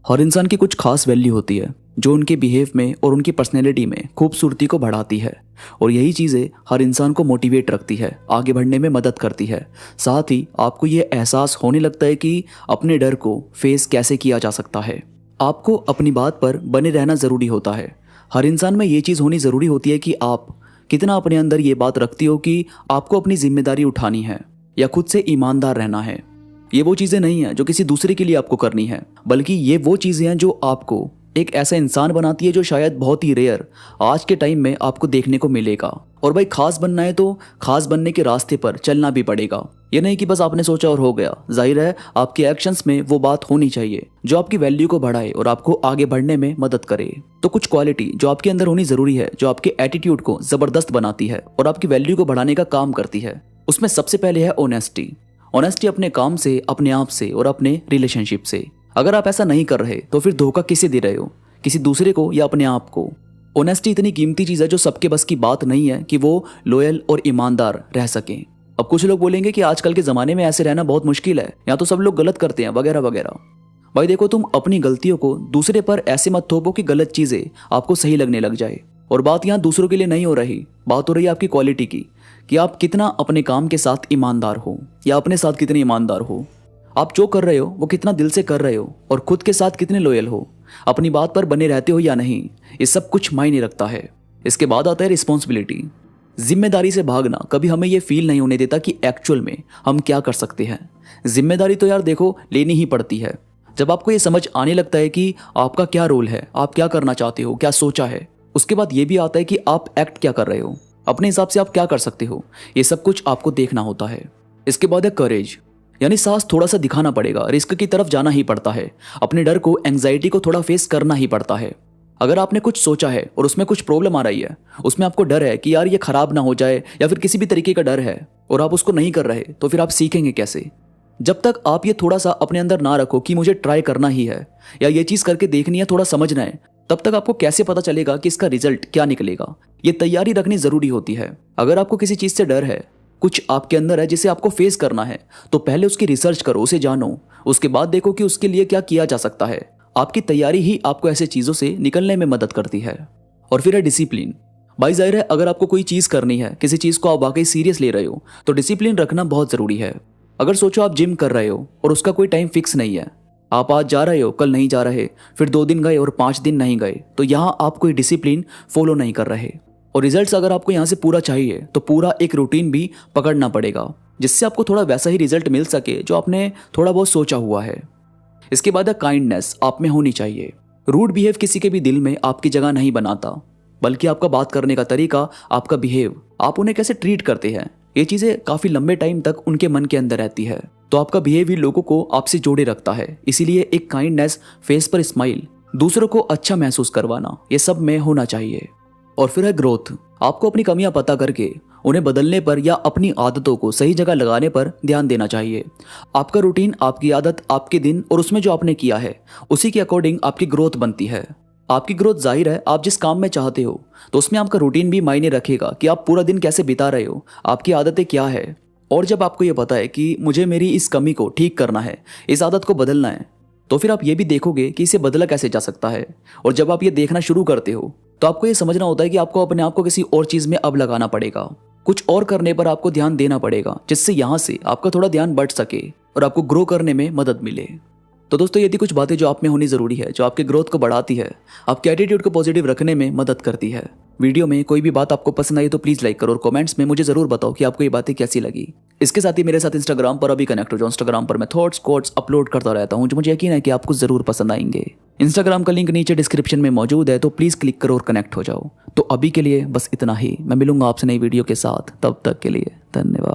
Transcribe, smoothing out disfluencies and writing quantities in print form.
हर इंसान की कुछ खास वैल्यू होती है जो उनके बिहेव में और उनकी पर्सनैलिटी में खूबसूरती को बढ़ाती है। और यही चीज़ें हर इंसान को मोटिवेट रखती है, आगे बढ़ने में मदद करती है। साथ ही आपको ये एहसास होने लगता है कि अपने डर को फेस कैसे किया जा सकता है। आपको अपनी बात पर बने रहना ज़रूरी होता है। हर इंसान में ये चीज़ होनी ज़रूरी होती है कि आप कितना अपने अंदर ये बात रखती हो कि आपको अपनी जिम्मेदारी उठानी है या खुद से ईमानदार रहना है। ये वो चीज़ें नहीं हैं जो किसी दूसरे के लिए आपको करनी है, बल्कि ये वो चीज़ें हैं जो आपको एक ऐसा इंसान बनाती है जो शायद बहुत ही रेयर आज के टाइम में आपको देखने को मिलेगा। और भाई खास बनना है तो खास बनने के रास्ते पर चलना भी पड़ेगा। ये नहीं कि बस आपने सोचा और हो गया। जाहिर है आपके एक्शंस में वो बात होनी चाहिए जो आपकी वैल्यू को बढ़ाए और आपको आगे बढ़ने में मदद करे। तो कुछ क्वालिटी जो आपके अंदर होनी जरूरी है, जो आपके एटीट्यूड को जबरदस्त बनाती है और आपकी वैल्यू को बढ़ाने का काम करती है, उसमें सबसे पहले है ऑनेस्टी। ऑनेस्टी अपने काम से, अपने आप से और अपने रिलेशनशिप से। अगर आप ऐसा नहीं कर रहे तो फिर धोखा किसे दे रहे हो, किसी दूसरे को या अपने आप को। ऑनेस्टी इतनी कीमती चीज़ है जो सबके बस की बात नहीं है कि वो लॉयल और ईमानदार रह सकें। अब कुछ लोग बोलेंगे कि आजकल के ज़माने में ऐसे रहना बहुत मुश्किल है, या तो सब लोग गलत करते हैं वगैरह वगैरह। भाई देखो, तुम अपनी गलतियों को दूसरे पर ऐसे मत थोपो कि गलत चीज़ें आपको सही लगने लग जाए। और बात यहाँ दूसरों के लिए नहीं हो रही, बात हो रही है आपकी क्वालिटी की, कि आप कितना अपने काम के साथ ईमानदार हो या अपने साथ कितने ईमानदार हो। आप जो कर रहे हो वो कितना दिल से कर रहे हो और खुद के साथ कितने लॉयल हो, अपनी बात पर बने रहते हो या नहीं, ये सब कुछ मायने रखता है। इसके बाद आता है रिस्पॉन्सिबिलिटी। जिम्मेदारी से भागना कभी हमें ये फील नहीं होने देता कि एक्चुअल में हम क्या कर सकते हैं। जिम्मेदारी तो यार देखो लेनी ही पड़ती है। जब आपको ये समझ आने लगता है कि आपका क्या रोल है, आप क्या करना चाहते हो, क्या सोचा है, उसके बाद ये भी आता है कि आप एक्ट क्या कर रहे हो, अपने हिसाब से आप क्या कर सकते हो, ये सब कुछ आपको देखना होता है। इसके बाद है करेज, यानी साहस थोड़ा सा दिखाना पड़ेगा, रिस्क की तरफ जाना ही पड़ता है, अपने डर को, एंग्जाइटी को थोड़ा फेस करना ही पड़ता है। अगर आपने कुछ सोचा है और उसमें कुछ प्रॉब्लम आ रही है, उसमें आपको डर है कि यार ये खराब ना हो जाए या फिर किसी भी तरीके का डर है, और आप उसको नहीं कर रहे, तो फिर आप सीखेंगे कैसे? जब तक आप ये थोड़ा सा अपने अंदर ना रखो कि मुझे ट्राई करना ही है या ये चीज़ करके देखनी है, थोड़ा समझना है, तब तक आपको कैसे पता चलेगा कि इसका रिजल्ट क्या निकलेगा? ये तैयारी रखनी जरूरी होती है। अगर आपको किसी चीज़ से डर है, कुछ आपके अंदर है जिसे आपको फेस करना है, तो पहले उसकी रिसर्च करो, उसे जानो, उसके बाद देखो कि उसके लिए क्या किया जा सकता है। आपकी तैयारी ही आपको ऐसे चीज़ों से निकलने में मदद करती है। और फिर है डिसिप्लिन। भाई जाहिर है अगर आपको कोई चीज़ करनी है, किसी चीज़ को आप वाकई सीरियस ले रहे हो, तो डिसिप्लिन रखना बहुत ज़रूरी है। अगर सोचो आप जिम कर रहे हो और उसका कोई टाइम फिक्स नहीं है, आप आज जा रहे हो, कल नहीं जा रहे, फिर 2 दिन गए और 5 दिन नहीं गए, तो यहाँ आप कोई डिसिप्लिन फॉलो नहीं कर रहे। और रिजल्ट्स अगर आपको यहाँ से पूरा चाहिए तो पूरा एक रूटीन भी पकड़ना पड़ेगा, जिससे आपको थोड़ा वैसा ही रिजल्ट मिल सके जो आपने थोड़ा बहुत सोचा हुआ है। इसके बाद है काइंडनेस, आप में होनी चाहिए। रूड बिहेव किसी के भी दिल में आपकी जगह नहीं बनाता, बल्कि आपका बात करने का तरीका, आपका बिहेव, आप उन्हें कैसे ट्रीट करते हैं, ये चीज़ें काफ़ी लंबे टाइम तक उनके मन के अंदर रहती है। तो आपका बिहेव ही लोगों को आपसे जोड़े रखता है। इसीलिए एक काइंडनेस, फेस पर स्माइल, दूसरों को अच्छा महसूस करवाना, ये सब में होना चाहिए। और फिर है ग्रोथ। आपको अपनी कमियां पता करके उन्हें बदलने पर या अपनी आदतों को सही जगह लगाने पर ध्यान देना चाहिए। आपका रूटीन, आपकी आदत, आपके दिन और उसमें जो आपने किया है, उसी के अकॉर्डिंग आपकी ग्रोथ बनती है। आपकी ग्रोथ जाहिर है आप जिस काम में चाहते हो, तो उसमें आपका रूटीन भी मायने रखेगा कि आप पूरा दिन कैसे बिता रहे हो, आपकी आदतें क्या है। और जब आपको ये पता है कि मुझे मेरी इस कमी को ठीक करना है, इस आदत को बदलना है, तो फिर आप ये भी देखोगे कि इसे बदला कैसे जा सकता है। और जब आप ये देखना शुरू करते हो तो आपको ये समझना होता है कि आपको अपने आप को किसी और चीज़ में अब लगाना पड़ेगा, कुछ और करने पर आपको ध्यान देना पड़ेगा, जिससे यहाँ से आपका थोड़ा ध्यान बढ़ सके और आपको ग्रो करने में मदद मिले। तो दोस्तों ये थी कुछ बातें जो आप में होनी ज़रूरी है, जो आपके ग्रोथ को बढ़ाती है, आपके एटीट्यूड को पॉजिटिव रखने में मदद करती है। वीडियो में कोई भी बात आपको पसंद आई तो प्लीज़ लाइक करो और कमेंट्स में मुझे ज़रूर बताओ कि आपको ये बातें कैसी लगी। इसके साथ ही मेरे साथ इंस्टाग्राम पर अभी कनेक्ट हो जाओ। इंस्टाग्राम पर मैं थॉट्स, कोट्स अपलोड करता रहता हूँ, जो मुझे यकीन है कि आपको ज़रूर पसंद आएंगे। इंस्टाग्राम का लिंक नीचे डिस्क्रिप्शन में मौजूद है, तो प्लीज़ क्लिक करो और कनेक्ट हो जाओ। तो अभी के लिए बस इतना ही। मैं मिलूंगा आपसे नई वीडियो के साथ, तब तक के लिए धन्यवाद।